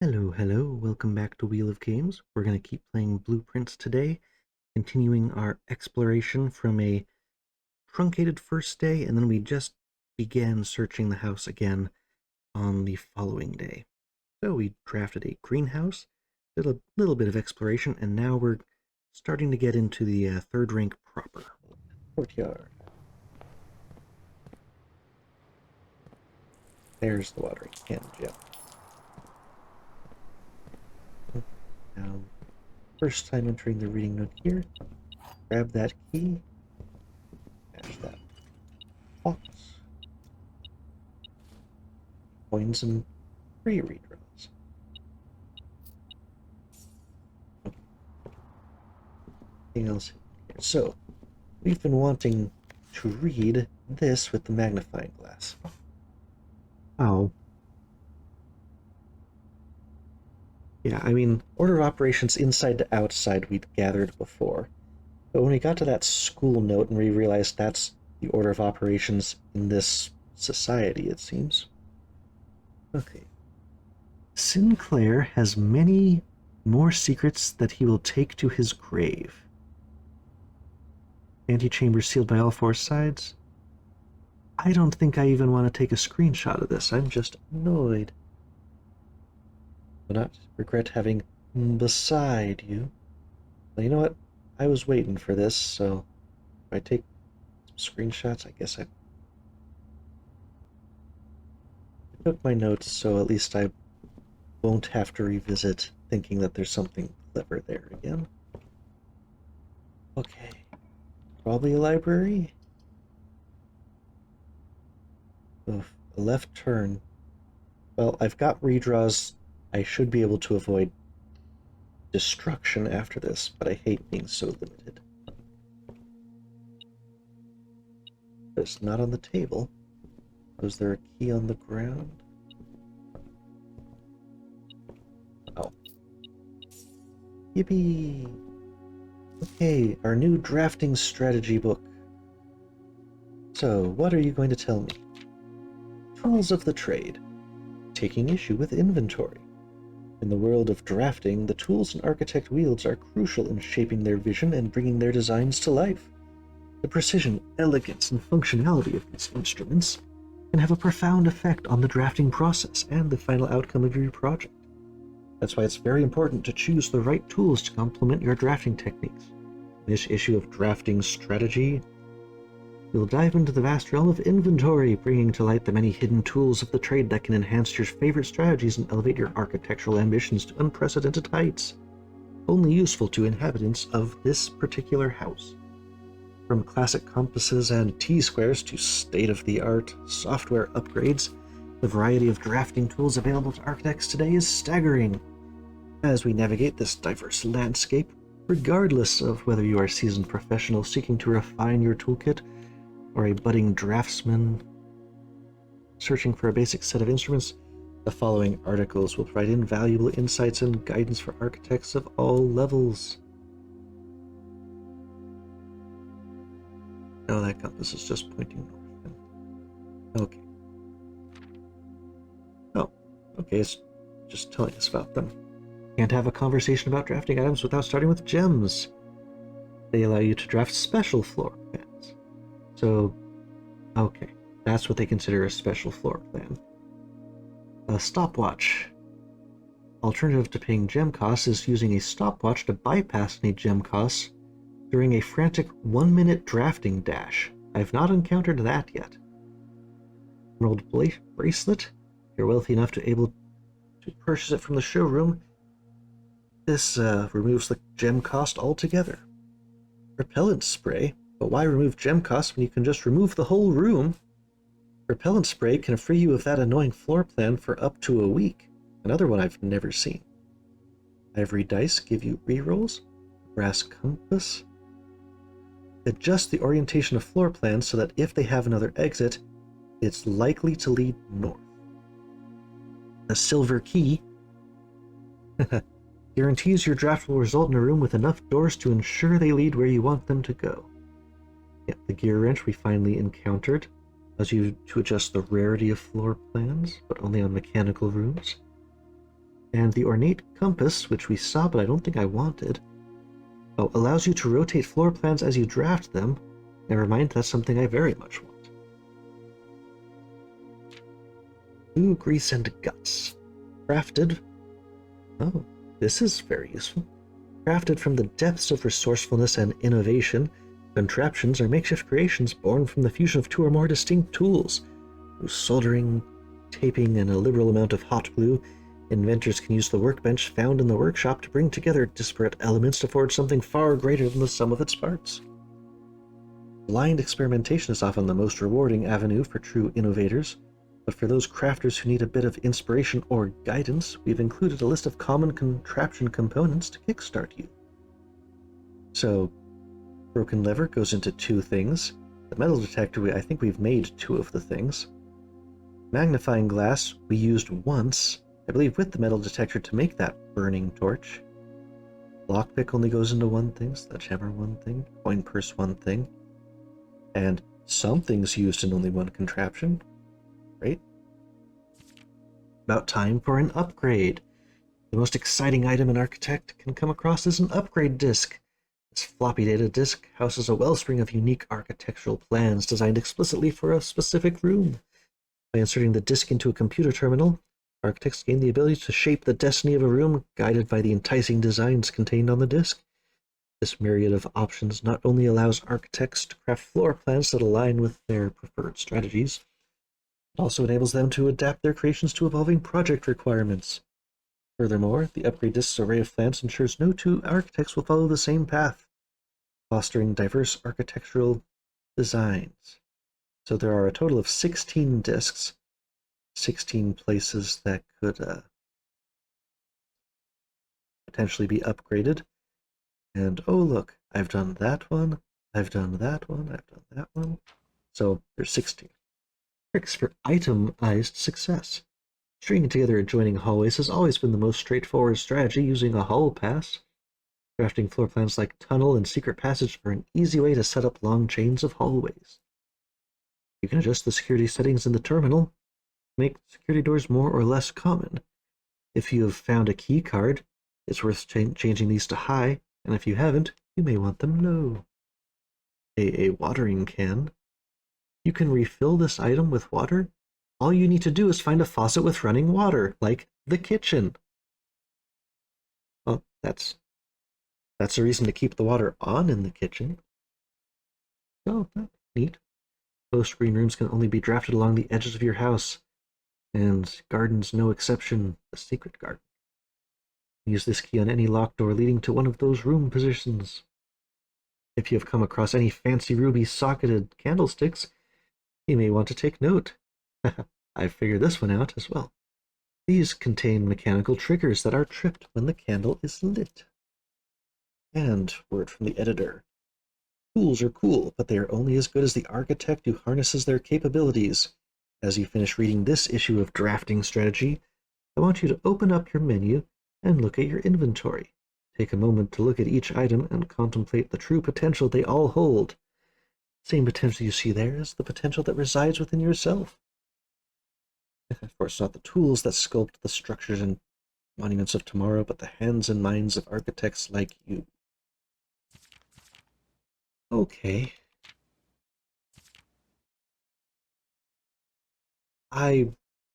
Hello, hello, welcome back to Wheel of Games. We're going to keep playing Blueprints today, continuing our exploration from a truncated first day, and then we just began searching the house again on the following day. So we drafted a greenhouse, did a little bit of exploration, and now we're starting to get into the third rank proper. Courtyard. There's the watering can, Jim. Now, first time entering the reading nook here, grab that key, match that box, coins and free redraws. Anything else here? So, we've been wanting to read this with the magnifying glass. Oh. Yeah, I mean, order of operations inside to outside we'd gathered before. But when we got to that school note and we realized that's the order of operations in this society, it seems. Okay. Sinclair has many more secrets that he will take to his grave. Antechamber sealed by all four sides. I don't think I even want to take a screenshot of this. I'm just annoyed. Do not regret having beside you. Well, you know what? I was waiting for this, so if I take some screenshots, I guess I took my notes, so at least I won't have to revisit thinking that there's something clever there again. Okay. Probably a library. Oof, a left turn. Well, I've got redraws. I should be able to avoid destruction after this, but I hate being so limited. But it's not on the table. Was there a key on the ground? Oh. Yippee! Okay, our new drafting strategy book. So, what are you going to tell me? Tools of the trade. Taking issue with inventory. In the world of drafting, the tools an architect wields are crucial in shaping their vision and bringing their designs to life. The precision, elegance, and functionality of these instruments can have a profound effect on the drafting process and the final outcome of your project. That's why it's very important to choose the right tools to complement your drafting techniques. In this issue of Drafting Strategy, we'll dive into the vast realm of inventory, bringing to light the many hidden tools of the trade that can enhance your favorite strategies and elevate your architectural ambitions to unprecedented heights. Only useful to inhabitants of this particular house. From classic compasses and T-squares to state-of-the-art software upgrades, the variety of drafting tools available to architects today is staggering. As we navigate this diverse landscape, regardless of whether you are a seasoned professional seeking to refine your toolkit or a budding draftsman searching for a basic set of instruments, the following articles will provide invaluable insights and guidance for architects of all levels. Oh, that compass is just pointing north. Okay. Oh, okay, it's just telling us about them. Can't have a conversation about drafting items without starting with gems. They allow you to draft special floor plans. So, okay, that's what they consider a special floor plan. A stopwatch. Alternative to paying gem costs is using a stopwatch to bypass any gem costs during a frantic 1-minute drafting dash. I've not encountered that yet. Emerald bracelet. If you're wealthy enough to able to purchase it from the showroom, this removes the gem cost altogether. Repellent spray. But why remove gem costs when you can just remove the whole room? Repellent spray can free you of that annoying floor plan for up to a week. Another one I've never seen. Ivory dice give you rerolls. Brass compass. Adjust the orientation of floor plans so that if they have another exit, it's likely to lead north. A silver key guarantees your draft will result in a room with enough doors to ensure they lead where you want them to go. Yep, the gear wrench we finally encountered allows you to adjust the rarity of floor plans, but only on mechanical rooms. And the ornate compass, which we saw but I don't think I wanted, allows you to rotate floor plans as you draft them. Never mind, that's something I very much want. Ooh, grease and guts. Crafted. Oh, this is very useful. Crafted from the depths of resourcefulness and innovation, contraptions are makeshift creations born from the fusion of two or more distinct tools. Through soldering, taping, and a liberal amount of hot glue, inventors can use the workbench found in the workshop to bring together disparate elements to forge something far greater than the sum of its parts. Blind experimentation is often the most rewarding avenue for true innovators, but for those crafters who need a bit of inspiration or guidance, we've included a list of common contraption components to kickstart you. So, broken lever goes into two things. The metal detector, I think we've made two of the things. Magnifying glass we used once, I believe with the metal detector to make that burning torch. Lockpick only goes into one thing, sledgehammer one thing, coin purse one thing. And something's used in only one contraption. Right? About time for an upgrade. The most exciting item an architect can come across is an upgrade disk. This floppy data disk houses a wellspring of unique architectural plans designed explicitly for a specific room. By inserting the disk into a computer terminal, architects gain the ability to shape the destiny of a room guided by the enticing designs contained on the disk. This myriad of options not only allows architects to craft floor plans that align with their preferred strategies, it also enables them to adapt their creations to evolving project requirements. Furthermore, the upgrade disk's array of plans ensures no two architects will follow the same path, fostering diverse architectural designs. So there are a total of 16 disks, 16 places that could potentially be upgraded. And oh look, I've done that one, I've done that one, I've done that one. So there's 16. Tricks for itemized success. Stringing together adjoining hallways has always been the most straightforward strategy using a hall pass. Drafting floor plans like tunnel and secret passage are an easy way to set up long chains of hallways. You can adjust the security settings in the terminal to make security doors more or less common. If you have found a key card, it's worth changing these to high, and if you haven't, you may want them low. A watering can. You can refill this item with water. All you need to do is find a faucet with running water, like the kitchen. Well, that's a reason to keep the water on in the kitchen. Oh, that's neat. Most green rooms can only be drafted along the edges of your house, and gardens no exception, the secret garden. Use this key on any locked door leading to one of those room positions. If you have come across any fancy ruby socketed candlesticks, you may want to take note. I've figured this one out as well. These contain mechanical triggers that are tripped when the candle is lit. And word from the editor. Tools are cool, but they are only as good as the architect who harnesses their capabilities. As you finish reading this issue of Drafting Strategy, I want you to open up your menu and look at your inventory. Take a moment to look at each item and contemplate the true potential they all hold. Same potential you see there is the potential that resides within yourself. Of course, not the tools that sculpt the structures and monuments of tomorrow, but the hands and minds of architects like you. Okay. I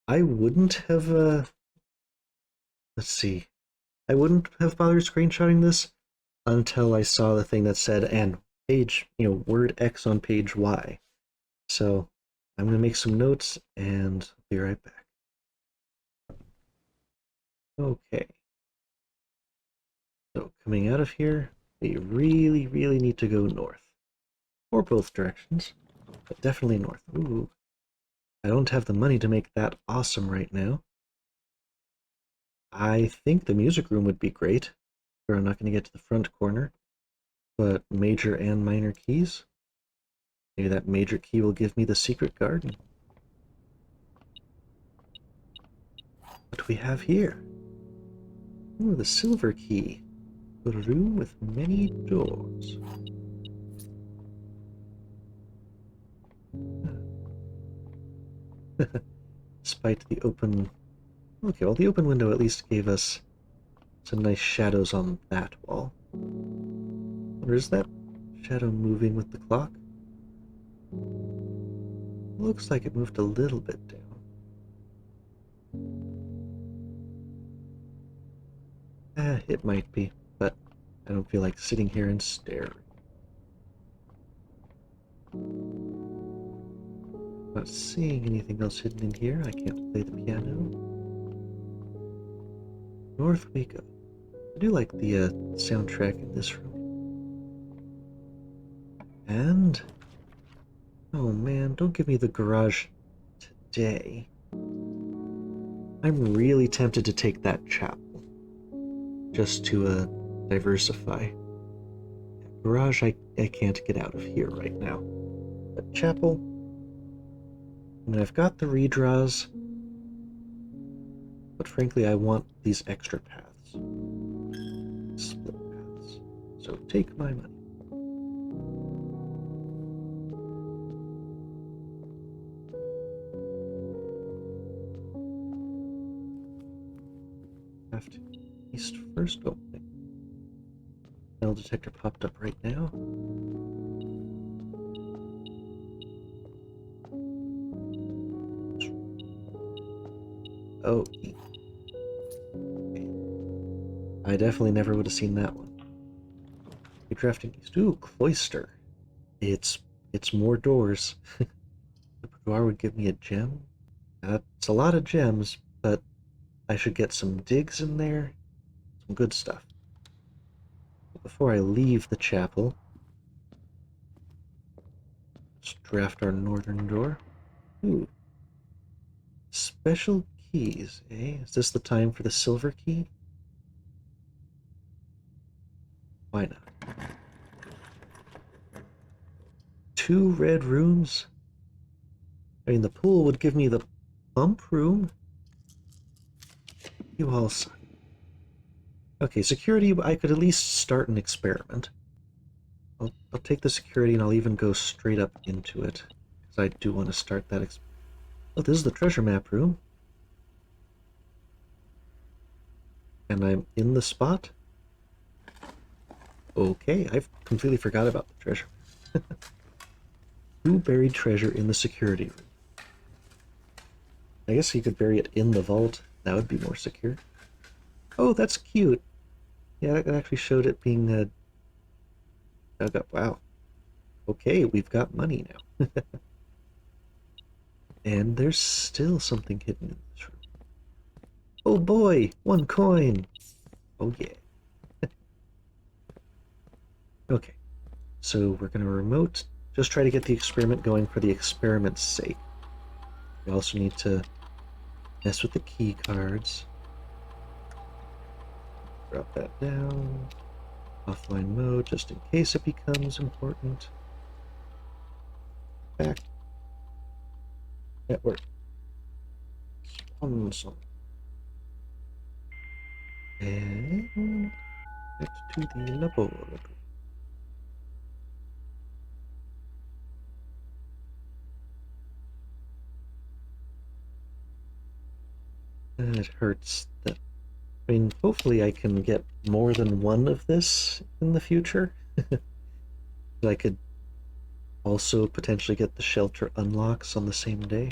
wouldn't have let's see. I wouldn't have bothered screenshotting this until I saw the thing that said and page, word X on page Y. So I'm gonna make some notes and I'll be right back. Okay. So coming out of here, we really, really need to go north. Or both directions, but definitely north. Ooh. I don't have the money to make that awesome right now. I think the music room would be great, where I'm not going to get to the front corner, but major and minor keys. Maybe that major key will give me the secret garden. What do we have here? Ooh, the silver key. A room with many doors. Despite the open Okay, well, the open window at least gave us some nice shadows on that wall. Or is that shadow moving with the clock? Looks like it moved a little bit down. It might be, but I don't feel like sitting here and staring. Not seeing anything else hidden in here. I can't play the piano. North we go. I do like the soundtrack in this room. And... oh man, don't give me the garage today. I'm really tempted to take that chapel. Just to diversify. Garage I can't get out of here right now. But chapel... I mean, I've got the redraws. But frankly, I want these extra paths. Split paths. So take my money. Have to east first. Oh, metal detector popped up right now. Oh, okay. I definitely never would have seen that one. You're drafting east. Ooh, cloister. It's more doors. The boudoir would give me a gem. That's a lot of gems, but I should get some digs in there. Some good stuff. Before I leave the chapel, let's draft our northern door. Ooh. Special keys, eh? Is this the time for the silver key? Why not? 2 red rooms? I mean, the pool would give me the pump room. You all suck. Okay, security, I could at least start an experiment. I'll take the security and I'll even go straight up into it. Because I do want to start that oh, this is the treasure map room. And I'm in the spot? Okay, I've completely forgot about the treasure. Who buried treasure in the security room? I guess you could bury it in the vault. That would be more secure. Oh, that's cute. Yeah, it actually showed it being dug up. Wow. Okay, we've got money now. And there's still something hidden in this room. Oh boy, 1 coin. Oh yeah. Okay, so we're going to remote, just try to get the experiment going for the experiment's sake. We also need to mess with the key cards. Drop that down. Offline mode, just in case it becomes important. Back. Network. Sponsor. And next to the laboratory. It hurts that... I mean, hopefully I can get more than one of this in the future. I could also potentially get the shelter unlocks on the same day.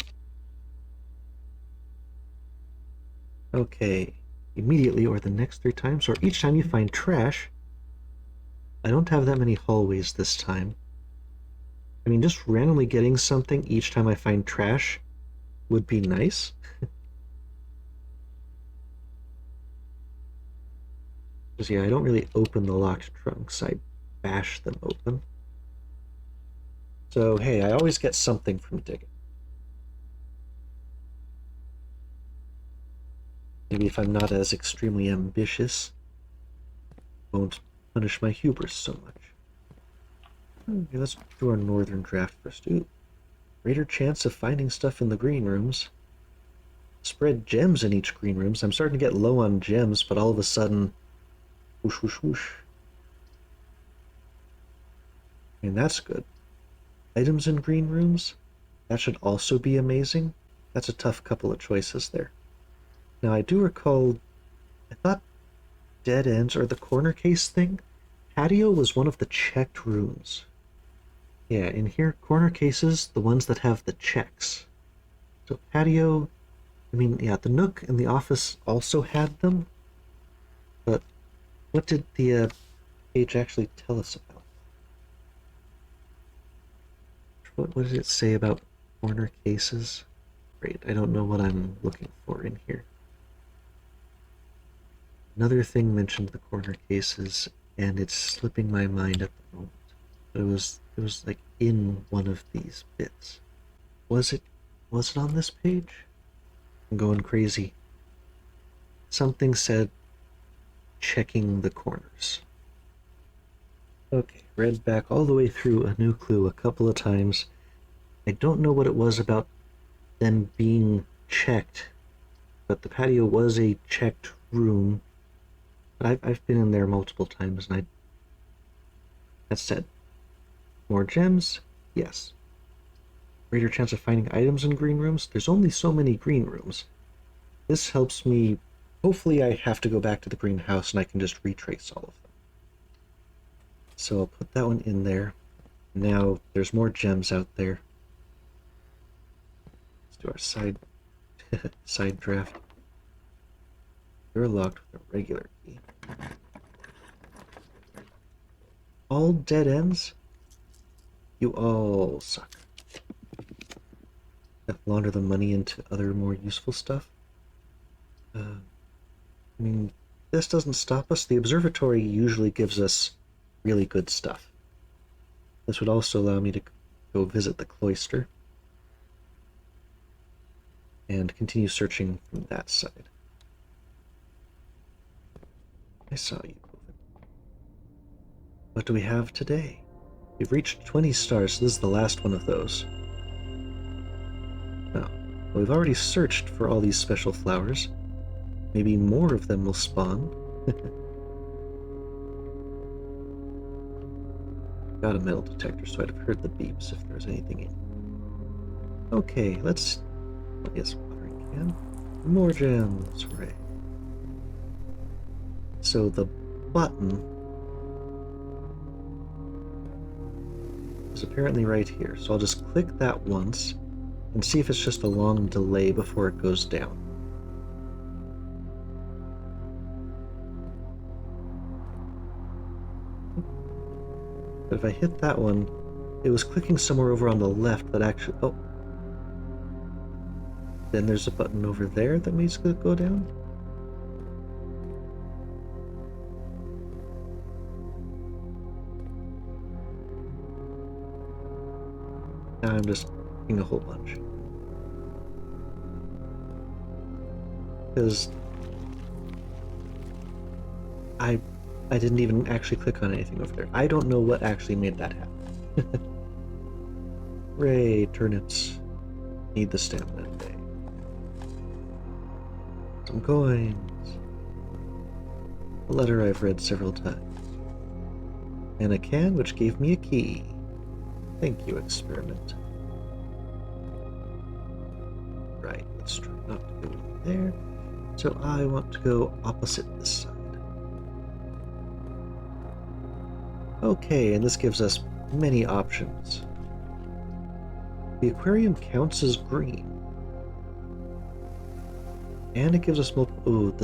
Okay, immediately or the next 3 times, or each time you find trash. I don't have that many hallways this time. I mean, just randomly getting something each time I find trash would be nice. Because, yeah, I don't really open the locked trunks. I bash them open. So, hey, I always get something from digging. Maybe if I'm not as extremely ambitious, I won't punish my hubris so much. Okay, let's do our northern draft first. Ooh, greater chance of finding stuff in the green rooms. Spread gems in each green rooms. I'm starting to get low on gems, but all of a sudden, whoosh, whoosh, whoosh. I mean, that's good. Items in green rooms? That should also be amazing. That's a tough couple of choices there. Now, I do recall, I thought dead ends or the corner case thing, patio was one of the checked rooms. Yeah, in here, corner cases, the ones that have the checks. So patio, I mean, yeah, the nook and the office also had them, but what did the page actually tell us about? What did it say about corner cases? Great, I don't know what I'm looking for in here. Another thing mentioned the corner cases, and it's slipping my mind at the moment. But it was like in one of these bits. Was it on this page? I'm going crazy. Something said checking the corners. Okay, read back all the way through a new clue a couple of times. I don't know what it was about them being checked, but the patio was a checked room. But I've been in there multiple times, and that said, more gems? Yes. Greater chance of finding items in green rooms? There's only so many green rooms. This helps me. Hopefully I have to go back to the greenhouse and I can just retrace all of them. So I'll put that one in there. Now there's more gems out there. Let's do our side draft. You're locked with a regular key. All dead ends? You all suck. Launder the money into other more useful stuff. I mean, this doesn't stop us. The observatory usually gives us really good stuff. This would also allow me to go visit the cloister and continue searching from that side. I saw you moving. What do we have today? We've reached 20 stars, so this is the last one of those. Oh, well, we've already searched for all these special flowers. Maybe more of them will spawn. Got a metal detector, so I'd have heard the beeps if there was anything in. Okay, let's... Yes, watering can. More gems, hooray. So the button is apparently right here, so I'll just click that once and see if it's just a long delay before it goes down. But if I hit that one, it was clicking somewhere over on the left that actually... Oh. Then there's a button over there that needs to go down? Now I'm just clicking a whole bunch. Because I didn't even actually click on anything over there. I don't know what actually made that happen. Hooray, turnips. Need the stamina today. Some coins. A letter I've read several times. And a can which gave me a key. Thank you, experiment. Right, let's try not to go there. So I want to go opposite this side. Okay, and this gives us many options. The aquarium counts as green. And it gives us multiple...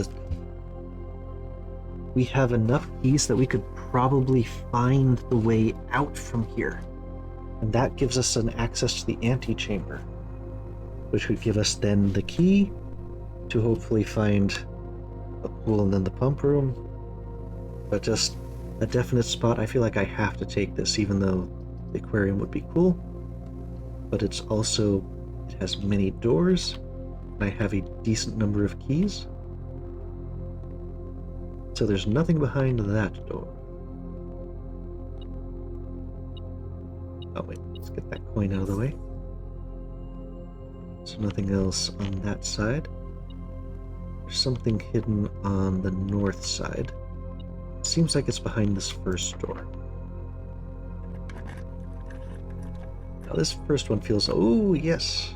We have enough keys that we could probably find the way out from here. And that gives us an access to the antechamber, which would give us then the key to hopefully find a pool and then the pump room. But just a definite spot. I feel like I have to take this, even though the aquarium would be cool. But it's also, it has many doors, and I have a decent number of keys. So there's nothing behind that door. Oh wait, let's get that coin out of the way. So nothing else on that side. There's something hidden on the north side. Seems like it's behind this first door. Now this first one feels... Oh, yes!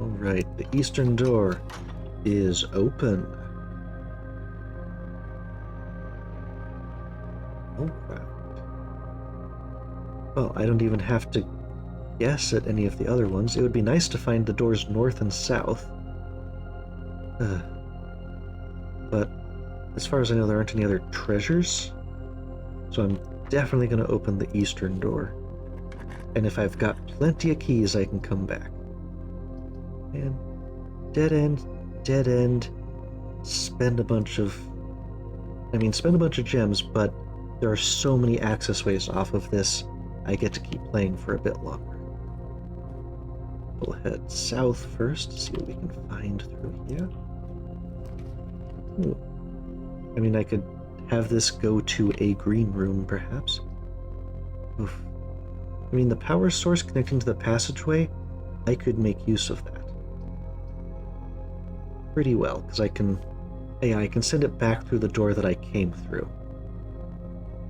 Alright, the eastern door is open. Alright. Well, I don't even have to guess at any of the other ones. It would be nice to find the doors north and south. But as far as I know, there aren't any other treasures. So I'm definitely going to open the eastern door. And if I've got plenty of keys, I can come back. And dead end, spend a bunch of gems, but there are so many access ways off of this, I get to keep playing for a bit longer. We'll head south first, see what we can find through here. Ooh. I mean, I could have this go to a green room, perhaps. Oof. I mean, the power source connecting to the passageway, I could make use of that pretty well, because I can send it back through the door that I came through.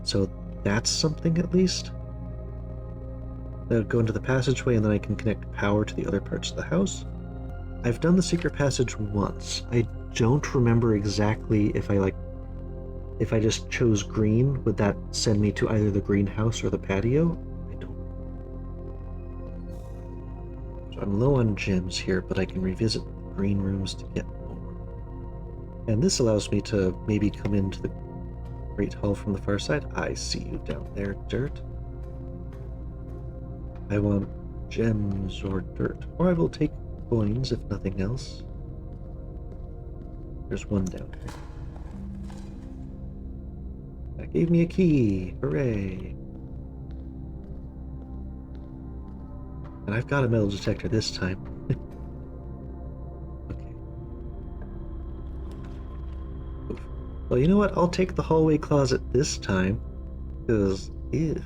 So that's something at least. That'll go into the passageway, and then I can connect power to the other parts of the house. I've done the secret passage once. I don't remember exactly if I just chose green, would that send me to either the greenhouse or the patio? I don't. So I'm low on gems here, but I can revisit green rooms to get more. And this allows me to maybe come into the Great Hall from the far side. I see you down there, dirt. I want gems or dirt, or I will take coins if nothing else. There's one down here. That gave me a key! Hooray! And I've got a metal detector this time. Okay. Oof. Well, you know what? I'll take the hallway closet this time, because, ew.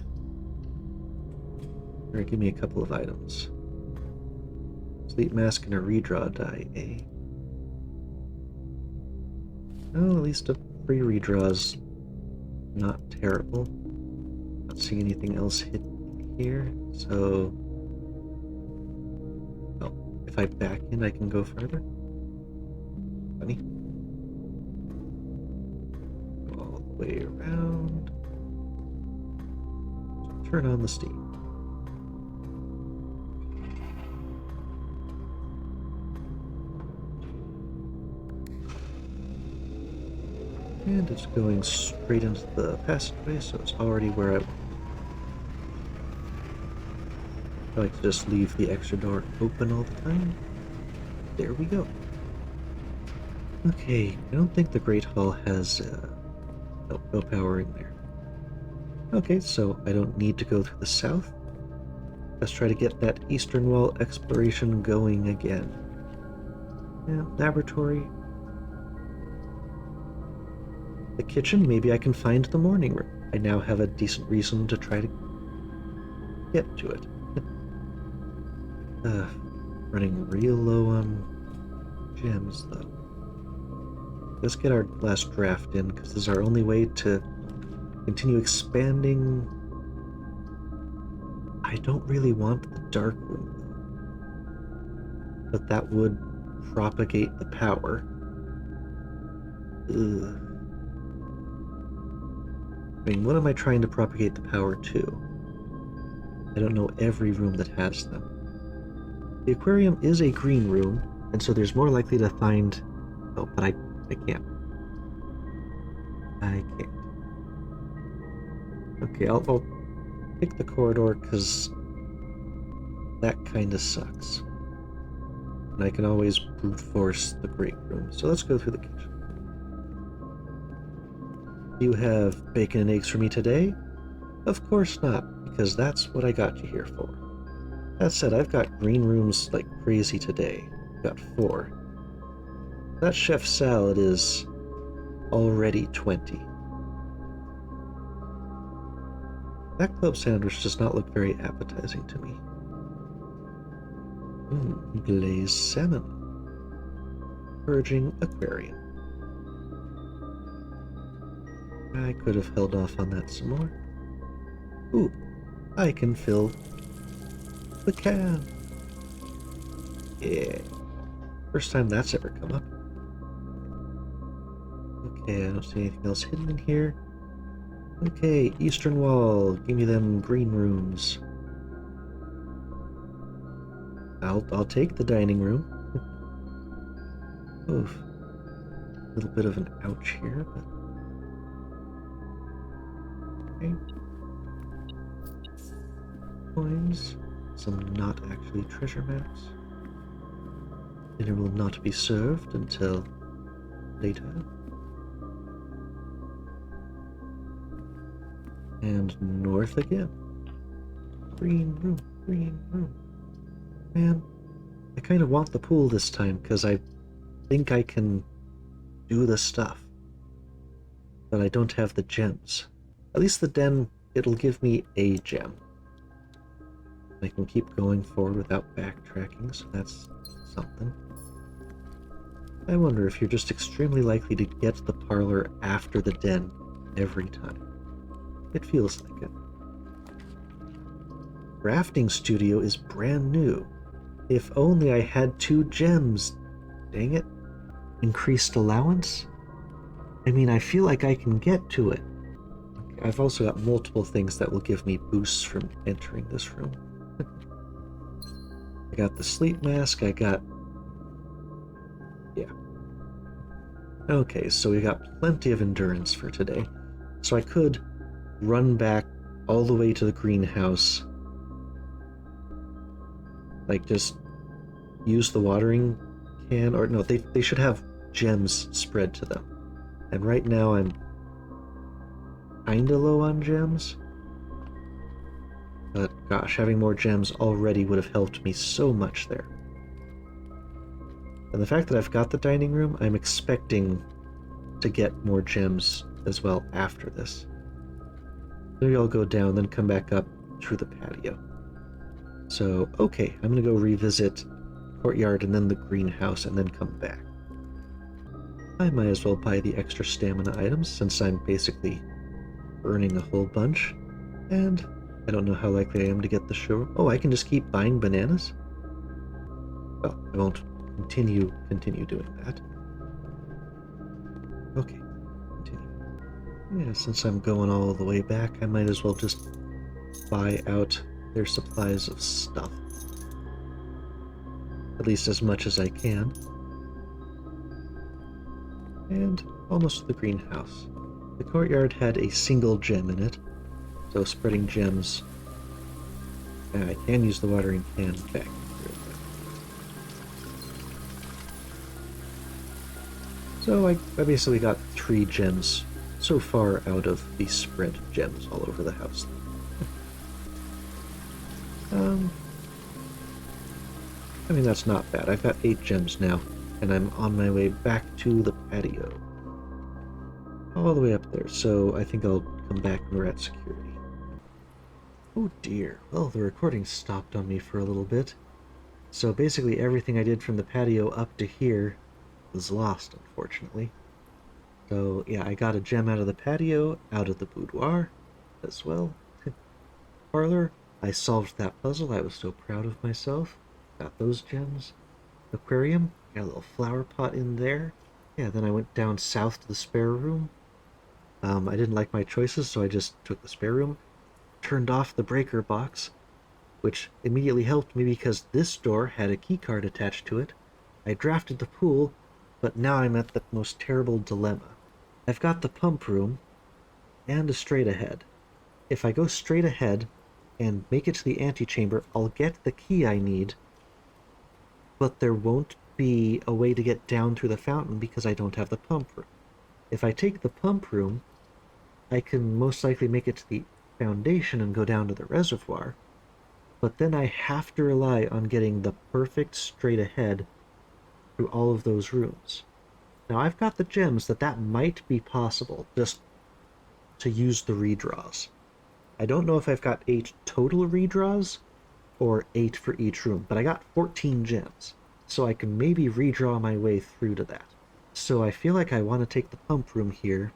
Here, give me a couple of items. Sleep mask and a redraw die, eh? Well, at least a free redraw's not terrible. Not seeing anything else hidden here, so... Oh, if I back in, I can go further? Funny. Go all the way around. Turn on the steam. And it's going straight into the passageway, so it's already where I like to just leave the extra door open all the time. There we go. Okay, I don't think the Great Hall has no power in there. Okay, so I don't need to go through the south. Let's try to get that eastern wall exploration going again. Yeah, laboratory. The kitchen, maybe I can find the morning room. I now have a decent reason to try to get to it. Running real low on gems, though. Let's get our last draft in, because this is our only way to continue expanding. I don't really want the dark room, though. But that would propagate the power. Ugh. I mean, what am I trying to propagate the power to? I don't know every room that has them. The aquarium is a green room, and so there's more likely to find... Oh, but I can't. I can't. Okay, I'll pick the corridor, because that kind of sucks. And I can always brute force the break room, so let's go through the kitchen. You have bacon and eggs for me today? Of course not, because that's what I got you here for. That said, I've got green rooms like crazy today. Got 4. That chef salad is already 20. That club sandwich does not look very appetizing to me. Glazed salmon. Purging aquarium. I could have held off on that some more. Ooh, I can fill the can. Yeah. First time that's ever come up. Okay, I don't see anything else hidden in here. Okay, eastern wall. Give me them green rooms. I'll take the dining room. Oof. A little bit of an ouch here, but okay. Coins. Some not actually treasure maps. Dinner will not be served until later. And north again. Green room, green room. Man, I kind of want the pool this time because I think I can do the stuff. But I don't have the gems. At least the den, it'll give me a gem. I can keep going forward without backtracking, so that's something. I wonder if you're just extremely likely to get the parlor after the den every time. It feels like it. Crafting studio is brand new. If only I had 2 gems. Dang it. Increased allowance? I mean, I feel like I can get to it. Okay, I've also got multiple things that will give me boosts from entering this room. I got the sleep mask, I got... yeah. Okay, so we got plenty of endurance for today. So I could run back all the way to the greenhouse. Like, just use the watering can, or no, they should have gems spread to them. And right now I'm kinda low on gems. But gosh, having more gems already would have helped me so much there. And the fact that I've got the dining room, I'm expecting to get more gems as well after this. Maybe I'll go down, then come back up through the patio. So, okay, I'm gonna go revisit courtyard and then the greenhouse and then come back. I might as well buy the extra stamina items since I'm basically earning a whole bunch. And I don't know how likely I am to get the show. Oh, I can just keep buying bananas? Well, I won't continue doing that. Okay, continue. Yeah, since I'm going all the way back, I might as well just buy out their supplies of stuff. At least as much as I can. And almost to the greenhouse. The courtyard had a single gem in it, so spreading gems. I can use the watering can back. So I basically got 3 gems so far out of the spread gems all over the house. I mean, that's not bad. I've got 8 gems now, and I'm on my way back to the patio. All the way up there, so I think I'll come back when we're at security. Oh dear. Well, the recording stopped on me for a little bit. So basically everything I did from the patio up to here was lost, unfortunately. So yeah, I got a gem out of the patio, out of the boudoir as well. Parlor, I solved that puzzle. I was so proud of myself. Got those gems. Aquarium, got a little flower pot in there. Yeah, then I went down south to the spare room. I didn't like my choices, so I just took the spare room, turned off the breaker box, which immediately helped me because this door had a keycard attached to it. I drafted the pool, but now I'm at the most terrible dilemma. I've got the pump room and a straight ahead. If I go straight ahead and make it to the antechamber, I'll get the key I need, but there won't be a way to get down through the fountain because I don't have the pump room. If I take the pump room, I can most likely make it to the foundation and go down to the reservoir, but then I have to rely on getting the perfect straight ahead through all of those rooms. Now I've got the gems that might be possible, just to use the redraws. I don't know if I've got 8 total redraws or 8 for each room, but I got 14 gems, so I can maybe redraw my way through to that. So I feel like I want to take the pump room here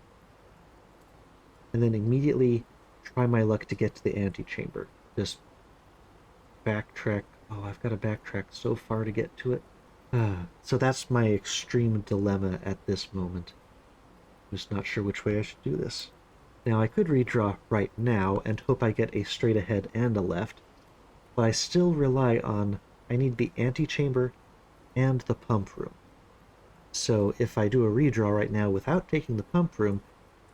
and then immediately try my luck to get to the antechamber. Just backtrack Oh, I've got to backtrack so far to get to it. So that's my extreme dilemma at this moment. I'm just not sure which way I should do this. Now, I could redraw right now and hope I get a straight ahead and a left, but I still rely on I need the antechamber and the pump room. So if I do a redraw right now without taking the pump room,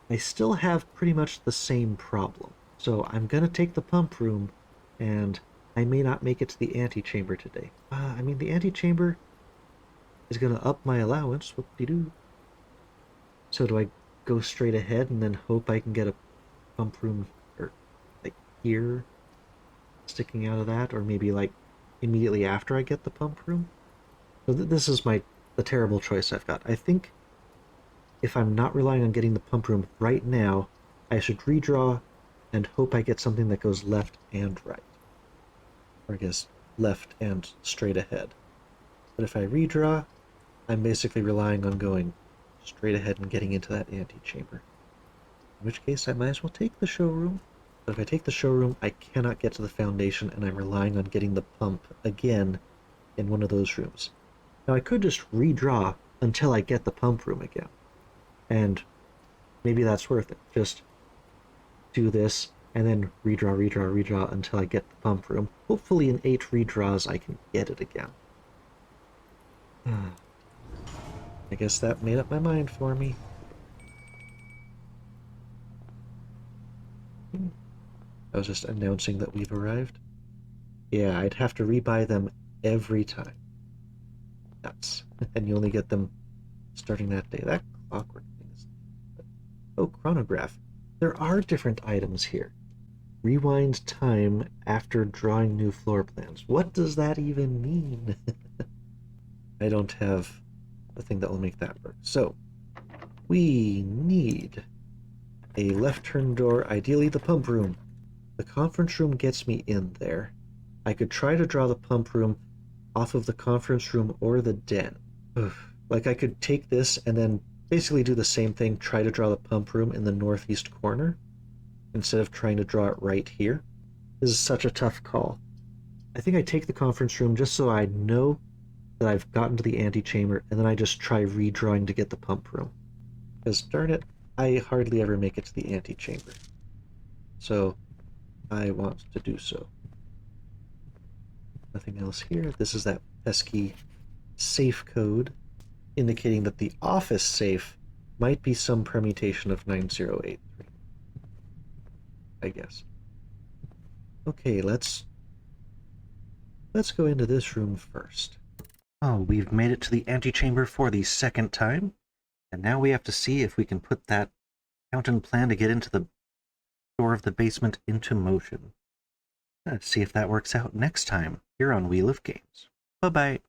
I still have pretty much the same problem. So I'm going to take the pump room, and I may not make it to the antechamber today. I mean, the antechamber is going to up my allowance. Whoop-de-doo. So do I go straight ahead and then hope I can get a pump room, or like here, sticking out of that, or maybe like immediately after I get the pump room? So this is the terrible choice I've got. I think if I'm not relying on getting the pump room right now, I should redraw and hope I get something that goes left and right. Or I guess left and straight ahead. But if I redraw, I'm basically relying on going straight ahead and getting into that antechamber. In which case, I might as well take the showroom. But if I take the showroom, I cannot get to the foundation, and I'm relying on getting the pump again in one of those rooms. Now, I could just redraw until I get the pump room again. And maybe that's worth it. Just do this, and then redraw until I get the pump room. Hopefully in 8 redraws I can get it again. I guess that made up my mind for me. I was just announcing that we've arrived. Yeah, I'd have to rebuy them every time. Nuts. And you only get them starting that day. That clockwork thing is... Oh, chronograph. There are different items here. Rewind time after drawing new floor plans. What does that even mean? I don't have a thing that will make that work. So, we need a left turn door, ideally the pump room. The conference room gets me in there. I could try to draw the pump room off of the conference room or the den. Like I could take this and then basically do the same thing, try to draw the pump room in the northeast corner instead of trying to draw it right here. This is such a tough call. I think I take the conference room just so I know that I've gotten to the antechamber, and then I just try redrawing to get the pump room. Because darn it, I hardly ever make it to the antechamber. So I want to do so. Nothing else here. This is that pesky safe code indicating that the office safe might be some permutation of 9083. I guess. Okay, let's go into this room first. Oh, we've made it to the antechamber for the second time, and now we have to see if we can put that fountain plan to get into the door of the basement into motion. Let's see if that works out next time here on Wheel of Games. Bye-bye.